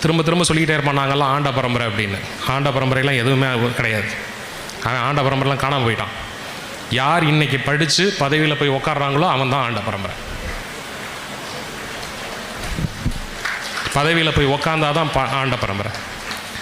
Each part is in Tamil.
திரும்ப திரும்ப சொல்லிக்கிட்டே இருப்பான், நாங்கள்லாம் ஆண்ட பரம்பரை அப்படின்னு. ஆண்ட பரம்பரைலாம் எதுவுமே கிடையாது. அவன் ஆண்ட பரம்பரைலாம் காணாமல் போயிட்டான். யார் இன்னைக்கு படித்து பதவியில் போய் உட்காடுறாங்களோ அவன் தான் ஆண்ட பரம்பரை. பதவியில் போய் உட்கார்ந்தாதான் ஆண்ட பரம்பரை.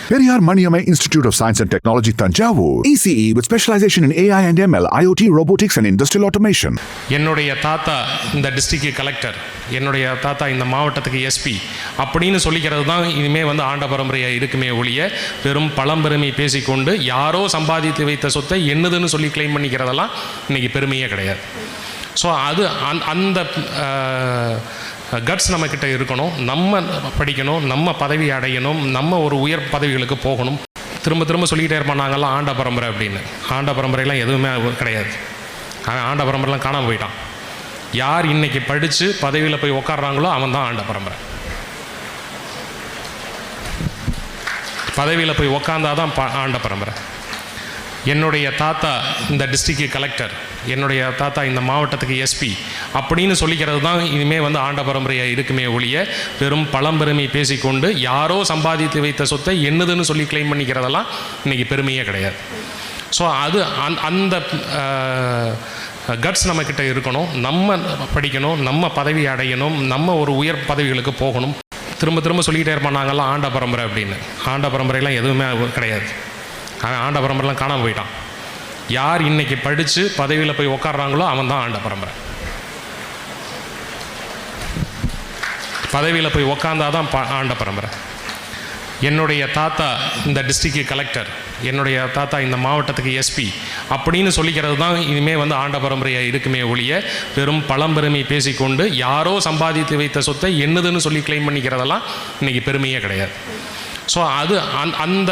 Periyar Maniamai Institute of Science and Technology, Tanjavur. ECE with specialization in AI and ML, IoT, robotics and industrial automation. என்னுடைய தாத்தா இந்த டிஸ்ட்ரிக்ட் கலெக்டர், என்னுடைய தாத்தா இந்த மாவட்டத்துக்கு எஸ்பி அப்படின்னு சொல்லிக்கிறது தான் இனிமேல் வந்து ஆண்ட பரம்பரையாக இருக்குமே ஒழிய, வெறும் பழம்பெருமை பேசிக்கொண்டு யாரோ சம்பாதித்து வைத்த சொத்தை என்னதுன்னு சொல்லி கிளைம் பண்ணிக்கிறதெல்லாம் இன்றைக்கி பெருமையே கிடையாது. ஸோ அது அந்த கட்ஸ் நம்மக்கிட்ட இருக்கணும். நம்ம படிக்கணும், நம்ம பதவி அடையணும், நம்ம ஒரு உயர் பதவிகளுக்கு போகணும். திரும்ப திரும்ப சொல்லிக்கிட்டே இருப்பான், நாங்கள்லாம் ஆண்ட பரம்பரை அப்படின்னு. ஆண்ட பரம்பரைலாம் எதுவுமே கிடையாது. அவன் ஆண்ட பரம்பரைலாம் காணாமல் போயிட்டான். யார் இன்னைக்கு படித்து பதவியில் போய் உட்காடுறாங்களோ அவன் தான் ஆண்ட பரம்பரை. பதவியில் போய் உட்கார்ந்தாதான் ஆண்ட பரம்பரை. என்னுடைய தாத்தா இந்த டிஸ்ட்ரிக்ட் கலெக்டர், என்னுடைய தாத்தா இந்த மாவட்டத்துக்கு எஸ்பி அப்படின்னு சொல்லிக்கிறது தான் இனிமேல் வந்து ஆண்ட பரம்பரையாக இருக்குமே ஒழிய, வெறும் பழம்பெருமை பேசிக்கொண்டு யாரோ சம்பாதித்து வைத்த சொத்தை என்னதுன்னு சொல்லி கிளைம் பண்ணிக்கிறதெல்லாம் இன்றைக்கி பெருமையே கிடையாது. ஸோ அது அந்த கட்ஸ் நம்மக்கிட்ட இருக்கணும். நம்ம படிக்கணும், நம்ம பதவி அடையணும், நம்ம ஒரு உயர் பதவிகளுக்கு போகணும். திரும்ப திரும்ப சொல்லிக்கிட்டே இருப்பான், நாங்கள்லாம் ஆண்ட பரம்பரை அப்படின்னு. ஆண்ட பரம்பரைலாம் எதுவுமே கிடையாது. அவன் ஆண்ட பரம்பரைலாம் காணாமல் போயிட்டான். யார் இன்னைக்கு படித்து பதவியில் போய் உட்காடுறாங்களோ அவன் தான் ஆண்ட பரம்பரை. பதவியில் போய் உட்கார்ந்தாதான் ஆண்ட பரம்பரை. என்னுடைய தாத்தா இந்த டிஸ்ட்ரிக்ட் கலெக்டர், என்னுடைய தாத்தா இந்த மாவட்டத்துக்கு எஸ்பி அப்படின்னு சொல்லிக்கிறது தான் இனிமேல் வந்து ஆண்ட பரம்பரையாக இருக்குமே ஒழிய, வெறும் பழம்பெருமை பேசிக்கொண்டு யாரோ சம்பாதித்து வைத்த சொத்தை என்னதுன்னு சொல்லி கிளைம் பண்ணிக்கிறதெல்லாம் இன்றைக்கி பெருமையே கிடையாது. ஸோ அது அந்த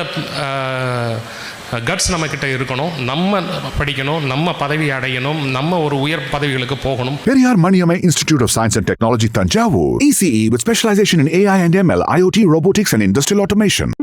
கட்ஸ் நம்மக்கிட்ட இருக்கணும். நம்ம படிக்கணும், நம்ம பதவி அடையணும், நம்ம ஒரு உயர் பதவிகளுக்கு போகணும். Periyar Maniamai Institute of Science and Technology, Tanjavur. ECE with specialization in AI and ML, IoT, robotics and industrial automation.